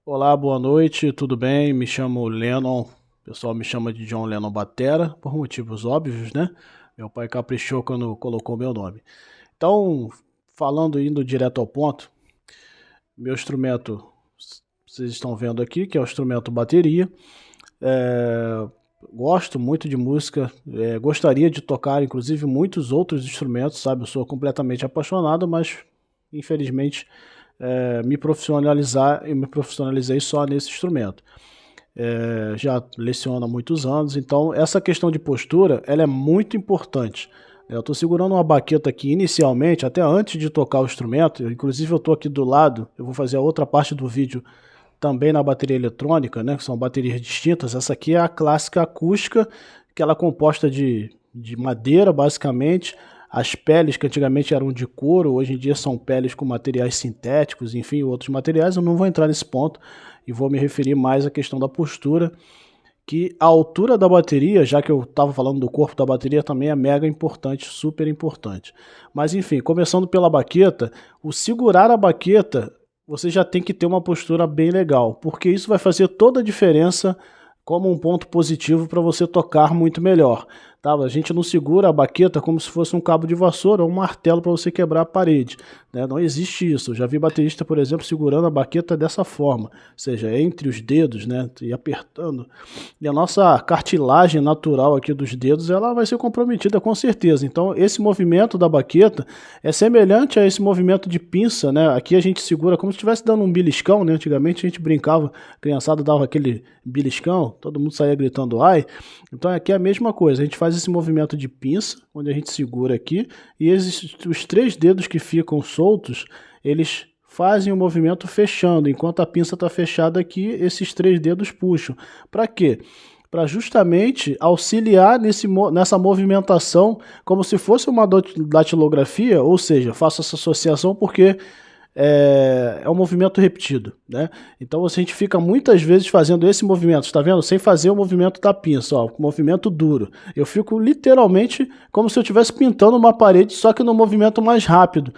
Olá, boa noite, tudo bem? Me chamo Lennon, o pessoal me chama de John Lennon Batera, por motivos óbvios, né? Meu pai caprichou quando colocou meu nome. Então, indo direto ao ponto, meu instrumento, vocês estão vendo aqui, que é o instrumento bateria. É, Gosto muito de música, gostaria de tocar, inclusive, muitos outros instrumentos, sabe? Eu sou completamente apaixonado, mas, infelizmente, eu me profissionalizei só nesse instrumento. Já leciono há muitos anos, então essa questão de postura ela é muito importante. Eu estou segurando uma baqueta aqui inicialmente, até antes de tocar o instrumento, inclusive eu estou aqui do lado, eu vou fazer a outra parte do vídeo também na bateria eletrônica, né, que são baterias distintas. Essa aqui é a clássica acústica, que ela é composta de madeira, basicamente. As peles, que antigamente eram de couro, hoje em dia são peles com materiais sintéticos, enfim, outros materiais. Eu não vou entrar nesse ponto e vou me referir mais à questão da postura, que a altura da bateria, já que eu estava falando do corpo da bateria, também é mega importante, super importante. Mas enfim, começando pela baqueta, o segurar a baqueta, você já tem que ter uma postura bem legal, porque isso vai fazer toda a diferença como um ponto positivo para você tocar muito melhor. Tá? A gente não segura a baqueta como se fosse um cabo de vassoura ou um martelo para você quebrar a parede. Né? Não existe isso. Eu já vi baterista, por exemplo, segurando a baqueta dessa forma, ou seja, entre os dedos, né? E apertando. E a nossa cartilagem natural aqui dos dedos ela vai ser comprometida com certeza. Então, esse movimento da baqueta é semelhante a esse movimento de pinça. Né? Aqui a gente segura como se estivesse dando um beliscão. Né? Antigamente a gente brincava, a criançada dava aquele beliscão, todo mundo saía gritando ai. Então aqui é a mesma coisa, a gente faz esse movimento de pinça, onde a gente segura aqui, e os três dedos que ficam soltos, eles fazem o movimento fechando, enquanto a pinça está fechada aqui, esses três dedos puxam. Para quê? Para justamente auxiliar nessa movimentação, como se fosse uma datilografia, ou seja, faço essa associação porque é um movimento repetido, né? Então a gente fica muitas vezes fazendo esse movimento, está vendo? Sem fazer o movimento da pinça, ó, movimento duro. Eu fico literalmente como se eu estivesse pintando uma parede, só que no movimento mais rápido.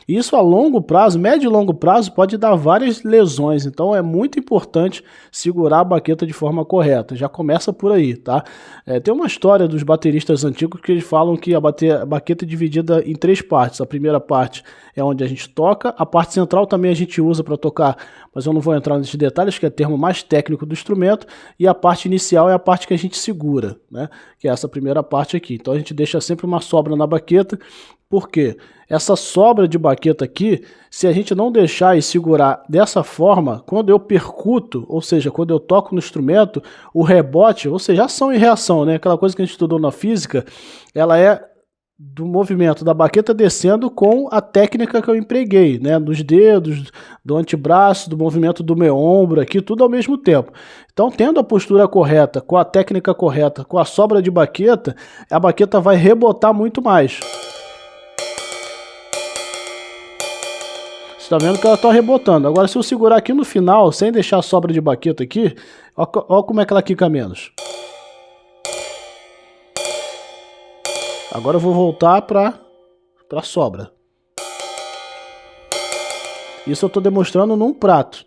Isso a longo prazo, médio e longo prazo, pode dar várias lesões. Então é muito importante segurar a baqueta de forma correta. Já começa por aí, tá? Tem uma história dos bateristas antigos que eles falam que a baqueta é dividida em três partes. A primeira parte é onde a gente toca, a parte central também a gente usa para tocar, mas eu não vou entrar nesses detalhes, que é o termo mais técnico do instrumento, e a parte inicial é a parte que a gente segura, né? Que é essa primeira parte aqui. Então a gente deixa sempre uma sobra na baqueta. Por quê? Essa sobra de baqueta aqui, se a gente não deixar e segurar dessa forma, quando eu percuto, ou seja, quando eu toco no instrumento, o rebote, ou seja, ação e reação, né? Aquela coisa que a gente estudou na física, ela é do movimento da baqueta descendo com a técnica que eu empreguei, né? Dos dedos, do antebraço, do movimento do meu ombro aqui, tudo ao mesmo tempo. Então, tendo a postura correta, com a técnica correta, com a sobra de baqueta, a baqueta vai rebotar muito mais. Você tá vendo que ela tá rebotando. Agora, se eu segurar aqui no final, sem deixar a sobra de baqueta aqui, ó como é que ela quica menos. Agora eu vou voltar para a sobra. Isso eu estou demonstrando num prato.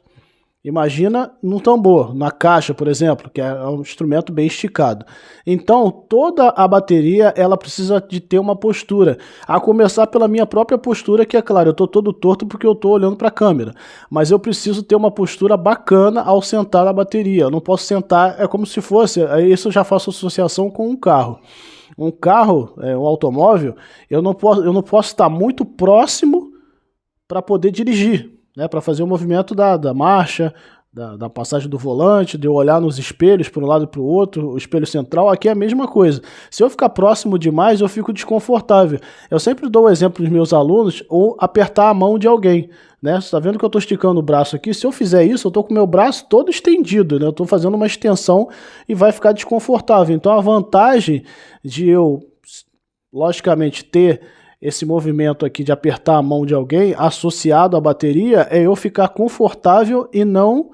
Imagina num tambor, na caixa, por exemplo, que é um instrumento bem esticado. Então, toda a bateria ela precisa de ter uma postura. A começar pela minha própria postura, que é claro, eu estou todo torto porque eu estou olhando para a câmera. Mas eu preciso ter uma postura bacana ao sentar na bateria. Eu não posso sentar, é como se fosse, isso eu já faço associação com um carro. Um carro, um automóvel, eu não posso estar muito próximo para poder dirigir, né, para fazer o movimento da marcha, da passagem do volante, de eu olhar nos espelhos para um lado e para o outro, o espelho central, aqui é a mesma coisa. Se eu ficar próximo demais, eu fico desconfortável. Eu sempre dou o exemplo dos meus alunos, ou apertar a mão de alguém. Né? Você está vendo que eu estou esticando o braço aqui? Se eu fizer isso, eu estou com o meu braço todo estendido, né? Eu estou fazendo uma extensão e vai ficar desconfortável. Então a vantagem de eu, logicamente, ter esse movimento aqui de apertar a mão de alguém associado à bateria é eu ficar confortável e não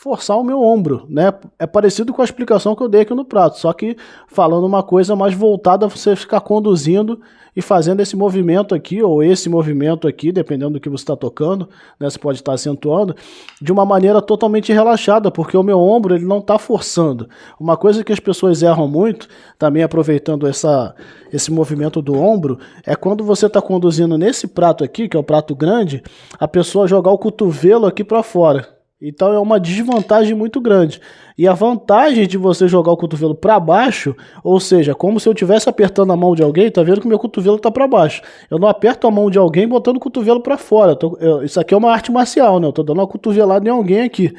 forçar o meu ombro, né? É parecido com a explicação que eu dei aqui no prato, só que falando uma coisa mais voltada a você ficar conduzindo e fazendo esse movimento aqui, ou esse movimento aqui, dependendo do que você está tocando, né? Você pode estar acentuando, de uma maneira totalmente relaxada, porque o meu ombro ele não está forçando. Uma coisa que as pessoas erram muito, também aproveitando esse movimento do ombro, é quando você está conduzindo nesse prato aqui, que é o prato grande, a pessoa jogar o cotovelo aqui para fora. Então é uma desvantagem muito grande. E a vantagem de você jogar o cotovelo para baixo, ou seja, como se eu estivesse apertando a mão de alguém, tá vendo que meu cotovelo tá para baixo. Eu não aperto a mão de alguém botando o cotovelo para fora. Isso aqui é uma arte marcial, né? Eu tô dando uma cotovelada em alguém aqui.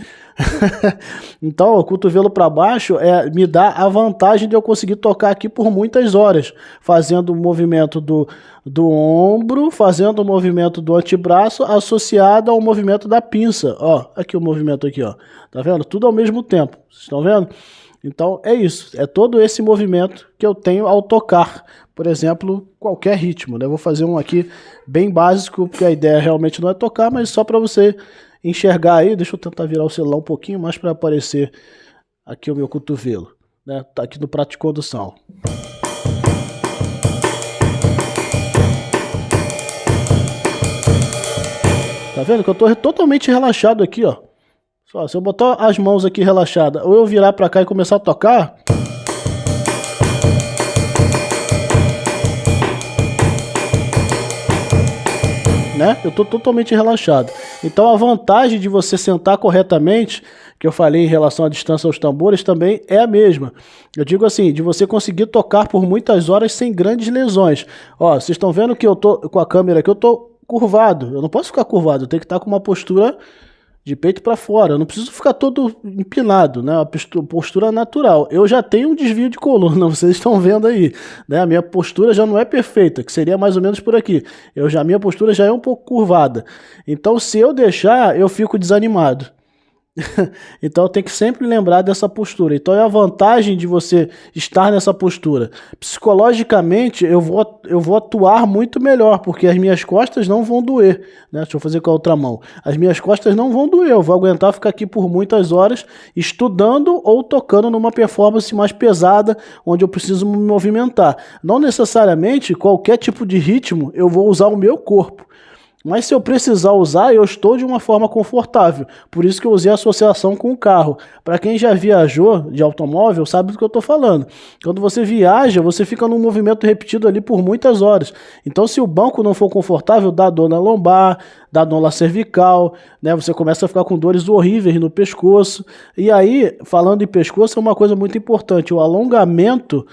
Então, o cotovelo para baixo me dá a vantagem de eu conseguir tocar aqui por muitas horas, fazendo o movimento do ombro, fazendo o movimento do antebraço associado ao movimento da pinça. Ó, aqui o movimento aqui, ó. Tá vendo? Tudo ao mesmo tempo. Vocês estão vendo? Então é isso. É todo esse movimento que eu tenho ao tocar, por exemplo, qualquer ritmo, né? Eu vou fazer um aqui bem básico, porque a ideia realmente não é tocar, mas só para você enxergar aí. Deixa eu tentar virar o celular um pouquinho mais para aparecer aqui o meu cotovelo, né? Tá aqui no prato de condução. Tá vendo que eu tô totalmente relaxado aqui, ó. Só, se eu botar as mãos aqui relaxadas, ou eu virar pra cá e começar a tocar, né? Eu tô totalmente relaxado. Então a vantagem de você sentar corretamente, que eu falei em relação à distância aos tambores, também é a mesma. Eu digo assim, de você conseguir tocar por muitas horas sem grandes lesões. Ó, vocês estão vendo que eu tô com a câmera aqui, eu tô curvado. Eu não posso ficar curvado, eu tenho que estar com uma postura de peito para fora. Eu não preciso ficar todo empinado, né? Uma postura natural. Eu já tenho um desvio de coluna, vocês estão vendo aí, né? A minha postura já não é perfeita, que seria mais ou menos por aqui. Minha postura já é um pouco curvada. Então, se eu deixar, eu fico desanimado. Então tem que sempre lembrar dessa postura. Então é a vantagem de você estar nessa postura. Psicologicamente eu vou atuar muito melhor, porque as minhas costas não vão doer, né? Deixa eu fazer com a outra mão. As minhas costas não vão doer, eu vou aguentar ficar aqui por muitas horas estudando ou tocando numa performance mais pesada, onde eu preciso me movimentar. Não necessariamente qualquer tipo de ritmo eu vou usar o meu corpo. Mas se eu precisar usar, eu estou de uma forma confortável. Por isso que eu usei a associação com o carro. Para quem já viajou de automóvel, sabe do que eu estou falando. Quando você viaja, você fica num movimento repetido ali por muitas horas. Então, se o banco não for confortável, dá dor na lombar, dá dor na cervical, né? Você começa a ficar com dores horríveis no pescoço. E aí, falando em pescoço, é uma coisa muito importante. O alongamento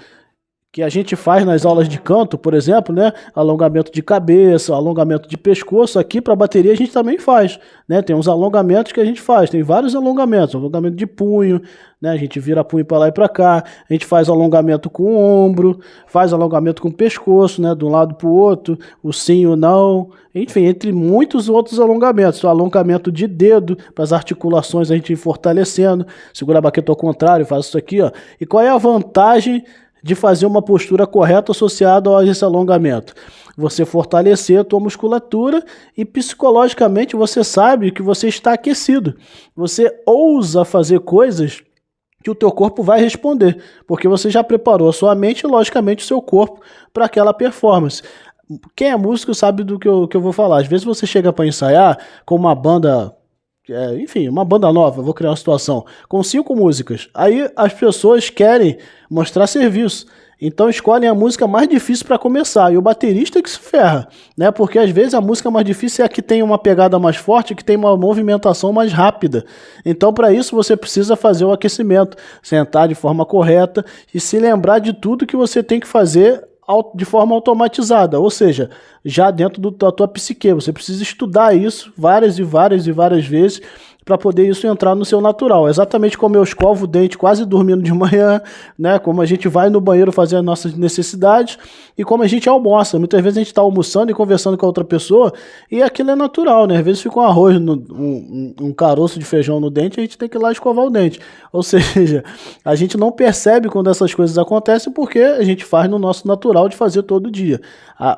que a gente faz nas aulas de canto, por exemplo, né? Alongamento de cabeça, alongamento de pescoço, aqui para a bateria a gente também faz, né? Tem uns alongamentos que a gente faz, tem vários alongamentos, alongamento de punho, né? A gente vira punho para lá e para cá, a gente faz alongamento com o ombro, faz alongamento com o pescoço, né? De um lado para o outro, o sim, o não, enfim, entre muitos outros alongamentos, o alongamento de dedo, para as articulações a gente ir fortalecendo, segura a baqueta ao contrário, faz isso aqui, ó. E qual é a vantagem de fazer uma postura correta associada a esse alongamento? Você fortalecer a tua musculatura e psicologicamente você sabe que você está aquecido. Você ousa fazer coisas que o teu corpo vai responder, porque você já preparou a sua mente e logicamente o seu corpo para aquela performance. Quem é músico sabe do que eu vou falar. Às vezes você chega para ensaiar com uma banda, enfim, uma banda nova, vou criar uma situação, com 5 músicas. Aí as pessoas querem mostrar serviço, então escolhem a música mais difícil para começar, e o baterista é que se ferra, né? Porque às vezes a música mais difícil é a que tem uma pegada mais forte, que tem uma movimentação mais rápida. Então para isso você precisa fazer o aquecimento, sentar de forma correta e se lembrar de tudo que você tem que fazer de forma automatizada, ou seja, já dentro da tua psique. Você precisa estudar isso várias e várias e várias vezes para poder isso entrar no seu natural. Exatamente como eu escovo o dente quase dormindo de manhã, né? Como a gente vai no banheiro fazer as nossas necessidades e como a gente almoça. Muitas vezes a gente está almoçando e conversando com a outra pessoa e aquilo é natural, né? Às vezes fica um arroz, um caroço de feijão no dente e a gente tem que ir lá escovar o dente. Ou seja, a gente não percebe quando essas coisas acontecem porque a gente faz no nosso natural de fazer todo dia.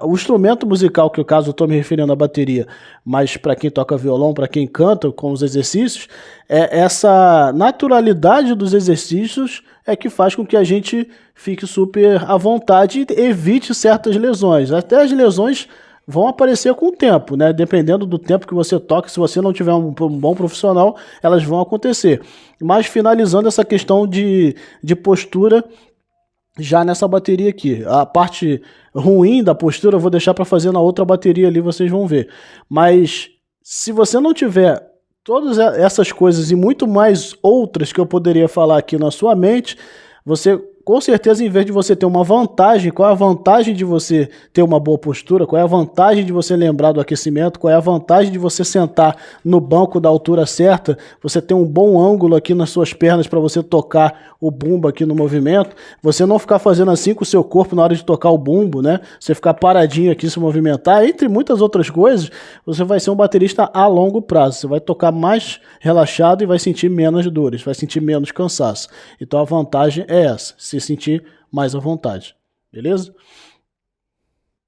O instrumento musical, que no caso eu estou me referindo à bateria, mas para quem toca violão, para quem canta com os exercícios, exercícios, essa naturalidade dos exercícios é que faz com que a gente fique super à vontade e evite certas lesões. Até as lesões vão aparecer com o tempo, né? Dependendo do tempo que você toca, se você não tiver um bom profissional, elas vão acontecer. Mas finalizando essa questão de postura, já nessa bateria aqui. A parte ruim da postura eu vou deixar para fazer na outra bateria ali, vocês vão ver. Mas se você não tiver todas essas coisas e muito mais outras que eu poderia falar aqui na sua mente, você, com certeza, em vez de você ter uma vantagem, qual é a vantagem de você ter uma boa postura, qual é a vantagem de você lembrar do aquecimento, qual é a vantagem de você sentar no banco da altura certa, você ter um bom ângulo aqui nas suas pernas para você tocar o bumbo aqui no movimento, você não ficar fazendo assim com o seu corpo na hora de tocar o bumbo, né? Você ficar paradinho aqui, se movimentar, entre muitas outras coisas, você vai ser um baterista a longo prazo, você vai tocar mais relaxado e vai sentir menos dores, vai sentir menos cansaço. Então a vantagem é essa, se sentir mais à vontade, beleza?